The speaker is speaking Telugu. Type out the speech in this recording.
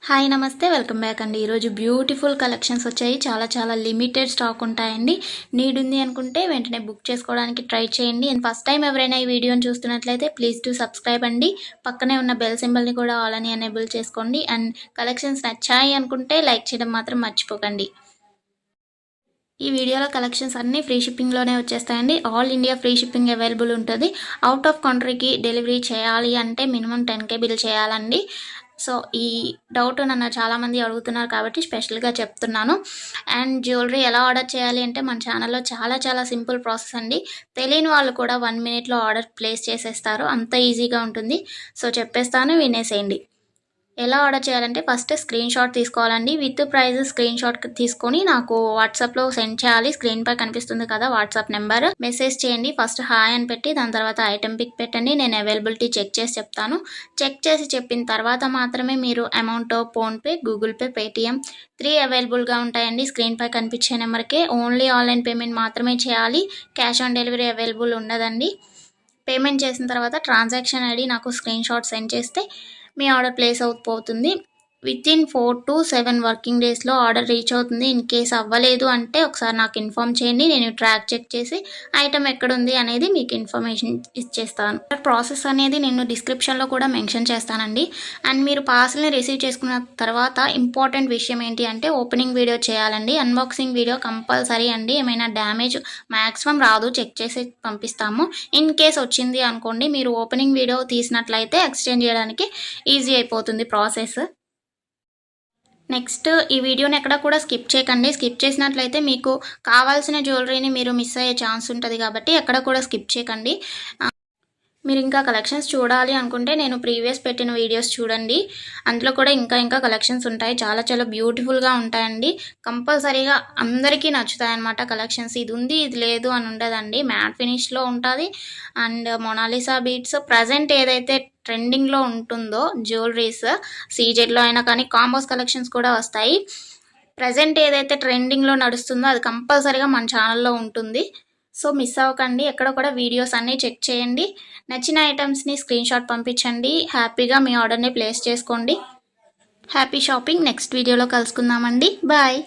హాయ్ నమస్తే వెల్కమ్ బ్యాక్ అండి. ఈరోజు బ్యూటిఫుల్ కలెక్షన్స్ వచ్చాయి. చాలా లిమిటెడ్ స్టాక్ ఉంటాయండి. నీడ్ ఉంది అనుకుంటే వెంటనే బుక్ చేసుకోవడానికి ట్రై చేయండి. అండ్ ఫస్ట్ టైం ఎవరైనా ఈ వీడియోని చూస్తున్నట్లయితే ప్లీజ్ టు సబ్స్క్రైబ్ అండి. పక్కనే ఉన్న బెల్ సింబల్ని కూడా ఆల్ అని ఎనేబుల్ చేసుకోండి. అండ్ కలెక్షన్స్ నచ్చాయి అనుకుంటే లైక్ చేయడం మాత్రం మర్చిపోకండి. ఈ వీడియోలో కలెక్షన్స్ అన్నీ ఫ్రీ షిప్పింగ్లోనే వచ్చేస్తాయండి. All India free shipping available ఉంటుంది. అవుట్ ఆఫ్ కంట్రీకి డెలివరీ చేయాలి అంటే మినిమం 10K బిల్ చేయాలండి. సో ఈ డౌట్ నన్ను చాలామంది అడుగుతున్నారు కాబట్టి స్పెషల్గా చెప్తున్నాను. అండ్ జ్యువెలరీ ఎలా ఆర్డర్ చేయాలి అంటే మన ఛానల్లో చాలా సింపుల్ ప్రాసెస్ అండి. తెలియని వాళ్ళు కూడా 1 మినిట్లో ఆర్డర్ ప్లేస్ చేసేస్తారు. అంత ఈజీగా ఉంటుంది. సో చెప్పేస్తాను, వినేసేయండి. ఎలా ఆర్డర్ చేయాలంటే ఫస్ట్ స్క్రీన్ షాట్ తీసుకోవాలండి. విత్ ప్రైస్ స్క్రీన్ షాట్ తీసుకొని నాకు వాట్సాప్లో సెండ్ చేయాలి. స్క్రీన్ పై కనిపిస్తుంది కదా వాట్సాప్ నెంబర్, మెసేజ్ చేయండి. ఫస్ట్ హాయ్ అని పెట్టి దాని తర్వాత ఐటెం పిక్ పెట్టండి. నేను అవైలబిలిటీ చెక్ చేసి చెప్తాను. చెక్ చేసి చెప్పిన తర్వాత మాత్రమే మీరు amount PhonePe, Google pay, Paytm 3 అవైలబుల్గా ఉంటాయండి. స్క్రీన్ పై కనిపించే నెంబర్కే ఓన్లీ ఆన్లైన్ పేమెంట్ మాత్రమే చేయాలి. క్యాష్ ఆన్ డెలివరీ అవైలబుల్ ఉండదండి. పేమెంట్ చేసిన తర్వాత ట్రాన్సాక్షన్ ఐడి నాకు స్క్రీన్ షాట్ సెండ్ చేస్తే మీ ఆర్డర్ ప్లేస్ అవుతుంది. వితిన్ 4 to 7 వర్కింగ్ డేస్లో ఆర్డర్ రీచ్ అవుతుంది. ఇన్ కేస్ అవ్వలేదు అంటే ఒకసారి నాకు ఇన్ఫామ్ చేయండి. నేను ట్రాక్ చెక్ చేసి ఐటమ్ ఎక్కడుంది అనేది మీకు ఇన్ఫర్మేషన్ ఇచ్చేస్తాను. ప్రాసెస్ అనేది నేను డిస్క్రిప్షన్లో కూడా మెన్షన్ చేస్తానండి. అండ్ మీరు పార్సల్ని రిసీవ్ చేసుకున్న తర్వాత ఇంపార్టెంట్ విషయం ఏంటి అంటే ఓపెనింగ్ వీడియో చేయాలండి. అన్బాక్సింగ్ వీడియో కంపల్సరీ అండి. ఏమైనా డ్యామేజ్ మ్యాక్సిమం రాదు, చెక్ చేసి పంపిస్తాము. ఇన్ కేస్ వచ్చింది అనుకోండి, మీరు ఓపెనింగ్ వీడియో తీసినట్లయితే ఎక్స్చేంజ్ చేయడానికి ఈజీ అయిపోతుంది ప్రాసెస్. నెక్స్ట్ ఈ వీడియోని ఎక్కడ కూడా స్కిప్ చేయకండి. స్కిప్ చేసినట్లయితే మీకు కావాల్సిన జ్యువెలరీని మీరు మిస్ అయ్యే ఛాన్స్ ఉంటుంది కాబట్టి ఎక్కడ కూడా స్కిప్ చేయకండి. మీరు ఇంకా కలెక్షన్స్ చూడాలి అనుకుంటే నేను ప్రీవియస్ పెట్టిన వీడియోస్ చూడండి. అందులో కూడా ఇంకా కలెక్షన్స్ ఉంటాయి. చాలా బ్యూటిఫుల్గా ఉంటాయండి. కంపల్సరీగా అందరికీ నచ్చుతాయి అన్నమాట కలెక్షన్స్. ఇది ఉంది ఇది లేదు అని ఉండదండి. మ్యాట్ ఫినిష్లో ఉంటుంది. అండ్ మొనాలిసా బీట్స్ ప్రజెంట్ ఏదైతే ట్రెండింగ్లో ఉంటుందో జ్యువెలరీస్ సీజెడ్లో అయినా కానీ కాంబోస్ కలెక్షన్స్ కూడా వస్తాయి. ప్రజెంట్ ఏదైతే ట్రెండింగ్లో నడుస్తుందో అది కంపల్సరీగా మన ఛానల్లో ఉంటుంది. సో మిస్ అవ్వకండి. ఎక్కడ కూడా వీడియోస్ అన్నీ చెక్ చేయండి. నచ్చిన ఐటమ్స్ని స్క్రీన్ షాట్ పంపించండి. హ్యాపీగా మీ ఆర్డర్ని ప్లేస్ చేసుకోండి. Happy shopping. నెక్స్ట్ వీడియోలో కలుసుకుందామండి. బాయ్.